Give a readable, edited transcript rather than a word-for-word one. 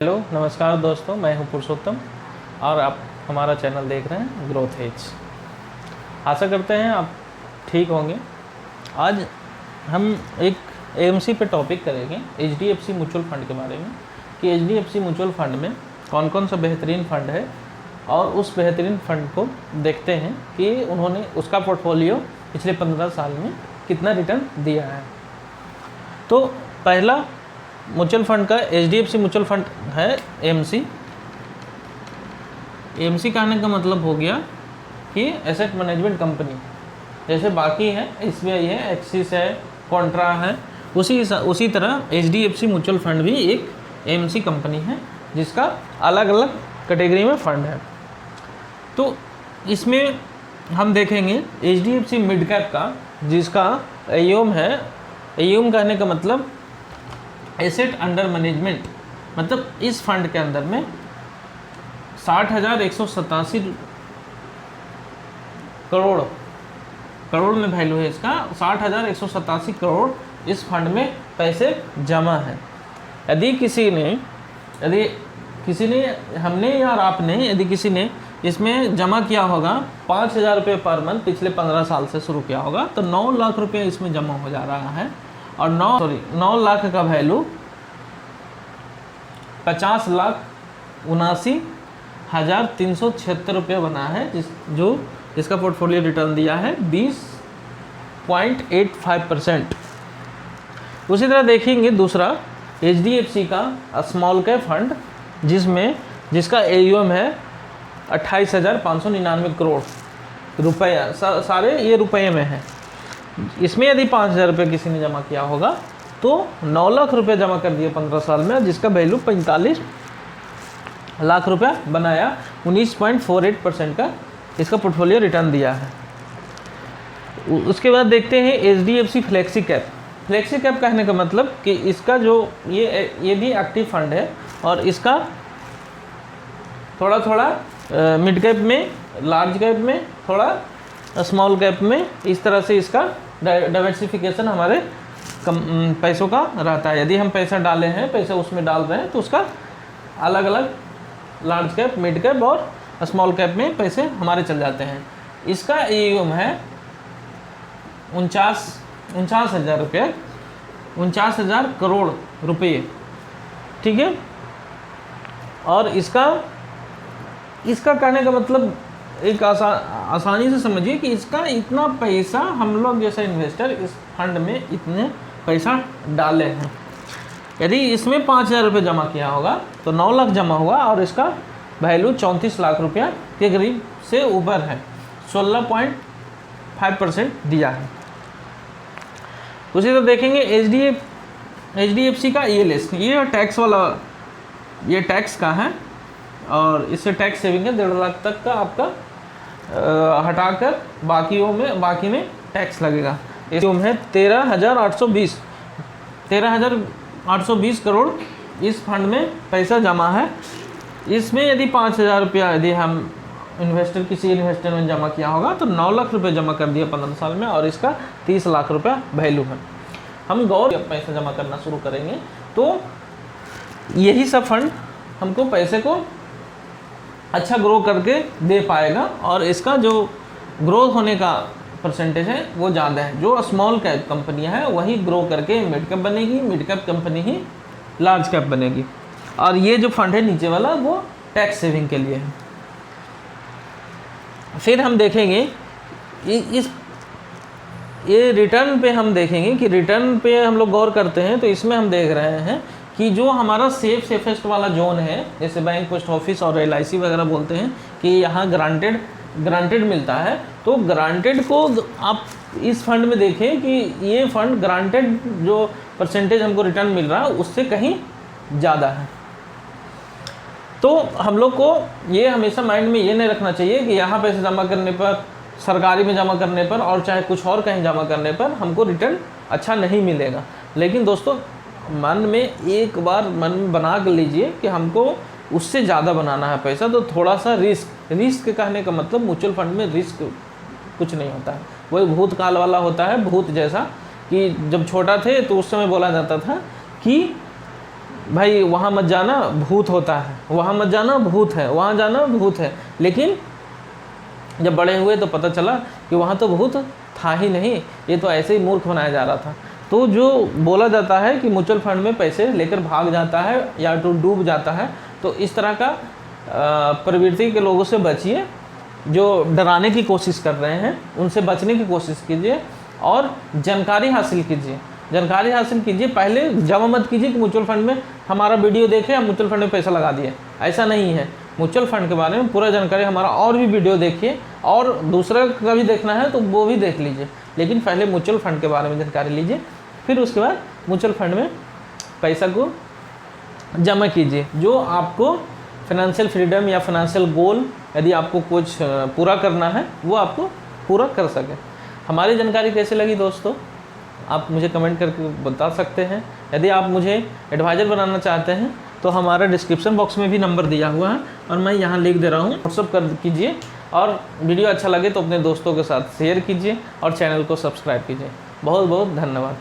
Hello नमस्कार दोस्तों, मैं हूं पुरुषोत्तम और आप हमारा चैनल देख रहे हैं ग्रोथ एज। आशा करते हैं आप ठीक होंगे। आज हम एक एएमसी पे टॉपिक करेंगे, एचडीएफसी म्यूचुअल फंड के बारे में, कि एचडीएफसी म्यूचुअल फंड में कौन कौन सा बेहतरीन फ़ंड है और उस बेहतरीन फ़ंड को देखते हैं कि उन्होंने उसका पोर्टफोलियो पिछले 15 साल में कितना रिटर्न दिया है। तो पहला म्यूचुअल फंड का एचडीएफसी म्यूचुअल फंड है एएमसी। एएमसी कहने का मतलब हो गया कि एसेट मैनेजमेंट कंपनी। जैसे बाकी है एसबीआई है, एक्सिस है, कॉन्ट्रा है, उसी तरह एचडीएफसी म्यूचुअल फंड भी एक एएमसी कंपनी है जिसका अलग अलग कैटेगरी में फ़ंड है। तो इसमें हम देखेंगे एचडीएफसी मिड कैप का, जिसका एयूएम है, एयूएम कहने का मतलब एसेट अंडर मैनेजमेंट, मतलब इस फंड के अंदर में 60,187 करोड़ में वैल्यू है इसका। 60,187 करोड़ इस फंड में पैसे जमा है। यदि किसी ने हमने या आपने यदि किसी ने इसमें जमा किया होगा 5,000 रुपये पर मंथ पिछले 15 साल से शुरू किया होगा, तो 9 लाख रुपये इसमें जमा हो जा रहा है। और 9 लाख का वैल्यू 50,79,376 रुपये बना है, जो इसका पोर्टफोलियो रिटर्न दिया है 20.85%। उसी तरह देखेंगे दूसरा एचडीएफसी का स्मॉल कैप फंड, जिसका एयूएम है 28,599 करोड़ रुपये। सारे ये रुपये में है। इसमें यदि 5,000 रुपये किसी ने जमा किया होगा तो 9 लाख रुपये जमा कर दिए 15 साल में, जिसका वैल्यू 45 लाख रुपया बनाया। 19.48% का इसका पोर्टफोलियो रिटर्न दिया है। उसके बाद देखते हैं HDFC flexi cap. Flexi cap कहने का मतलब कि इसका जो ये भी एक्टिव फंड है और इसका थोड़ा मिड कैप में, लार्ज कैप में, थोड़ा स्मॉल कैप में, इस तरह से इसका डाइवर्सिफिकेशन हमारे पैसों का रहता है। यदि हम पैसा डाले हैं, पैसा उसमें डाल रहे हैं, तो उसका अलग अलग लार्ज कैप, मिड कैप और स्मॉल कैप में पैसे हमारे चल जाते हैं। इसका एयूएम है 49,000 रुपये, 49,000 करोड़ रुपये, ठीक है। और इसका कहने का मतलब एक आसानी से समझिए कि इसका इतना पैसा हम लोग जैसे इन्वेस्टर इस फंड में इतने पैसा डाले हैं। यदि इसमें 5,000 रुपये जमा किया होगा तो 9 लाख जमा हुआ और इसका वैल्यू 34 लाख रुपया के करीब से ऊपर है। 16.5% दिया है। उसी तरह देखेंगे एचडीएफसी का ये लिस्ट, ये टैक्स वाला, ये टैक्स का है और इससे टैक्स सेविंग है। 1.5 लाख तक का आपका हटाकर बाकी में टैक्स लगेगा। एयूएम है 13,820 करोड़ इस फंड में पैसा जमा है। इसमें यदि 5,000 रुपया यदि हम किसी इन्वेस्टर ने जमा किया होगा तो 9 लाख रुपये जमा कर दिया 15 साल में और इसका 30 लाख रुपया वैल्यू है। हम गौर पैसा जमा करना शुरू करेंगे तो यही सब फंड हमको पैसे को अच्छा ग्रो करके दे पाएगा और इसका जो ग्रोथ होने का परसेंटेज है वो ज़्यादा है। जो स्मॉल कैप कंपनियां हैं वही ग्रो करके मिड कैप बनेगी, मिड कैप कंपनी ही लार्ज कैप बनेगी। और ये जो फंड है नीचे वाला वो टैक्स सेविंग के लिए है। फिर हम देखेंगे ये रिटर्न पे हम देखेंगे कि रिटर्न पे हम लोग गौर करते हैं तो इसमें हम देख रहे हैं कि जो हमारा सेफेस्ट वाला जोन है, जैसे बैंक, पोस्ट ऑफिस और एलआईसी वगैरह बोलते हैं कि यहाँ ग्रांटेड मिलता है, तो ग्रांटेड को आप इस फंड में देखें कि ये फंड ग्रांटेड जो परसेंटेज हमको रिटर्न मिल रहा है उससे कहीं ज़्यादा है। तो हम लोग को ये हमेशा माइंड में ये नहीं रखना चाहिए कि यहाँ पैसे जमा करने पर, सरकारी में जमा करने पर और चाहे कुछ और कहीं जमा करने पर हमको रिटर्न अच्छा नहीं मिलेगा। लेकिन दोस्तों मन में एक बार मन में बना कर लीजिए कि हमको उससे ज़्यादा बनाना है पैसा, तो थोड़ा सा रिस्क कहने का मतलब म्यूचुअल फंड में रिस्क कुछ नहीं होता है। वही भूतकाल वाला होता है, भूत जैसा, कि जब छोटा थे तो उस समय बोला जाता था कि भाई वहाँ मत जाना भूत होता है, वहाँ मत जाना भूत है, वहाँ जाना भूत है। लेकिन जब बड़े हुए तो पता चला कि वहाँ तो भूत था ही नहीं, ये तो ऐसे ही मूर्ख बनाया जा रहा था। तो जो बोला जाता है कि म्यूचुअल फंड में पैसे लेकर भाग जाता है या तो डूब जाता है, तो इस तरह का प्रवृत्ति के लोगों से बचिए। जो डराने की कोशिश कर रहे हैं उनसे बचने की कोशिश कीजिए और जानकारी हासिल कीजिए, जानकारी हासिल कीजिए। पहले जमा मत कीजिए कि म्यूचुअल फंड में हमारा वीडियो देखे या म्यूचुअल फंड में पैसा लगा दिए, ऐसा नहीं है। म्यूचुअल फंड के बारे में पूरा जानकारी हमारा और भी वीडियो देखिए, और दूसरा का भी देखना है तो वो भी देख लीजिए, लेकिन पहले म्यूचुअल फंड के बारे में जानकारी लीजिए, फिर उसके बाद म्यूचुअल फंड में पैसा को जमा कीजिए। जो आपको फाइनेंशियल फ्रीडम या फाइनेंशियल गोल यदि आपको कुछ पूरा करना है वो आपको पूरा कर सके। हमारी जानकारी कैसे लगी दोस्तों, आप मुझे कमेंट करके बता सकते हैं। यदि आप मुझे एडवाइज़र बनाना चाहते हैं तो हमारा डिस्क्रिप्शन बॉक्स में भी नंबर दिया हुआ है और मैं यहाँ लिख दे रहा हूँ, व्हाट्सअप कर कीजिए। और वीडियो अच्छा लगे तो अपने दोस्तों के साथ शेयर कीजिए और चैनल को सब्सक्राइब कीजिए। बहुत बहुत धन्यवाद।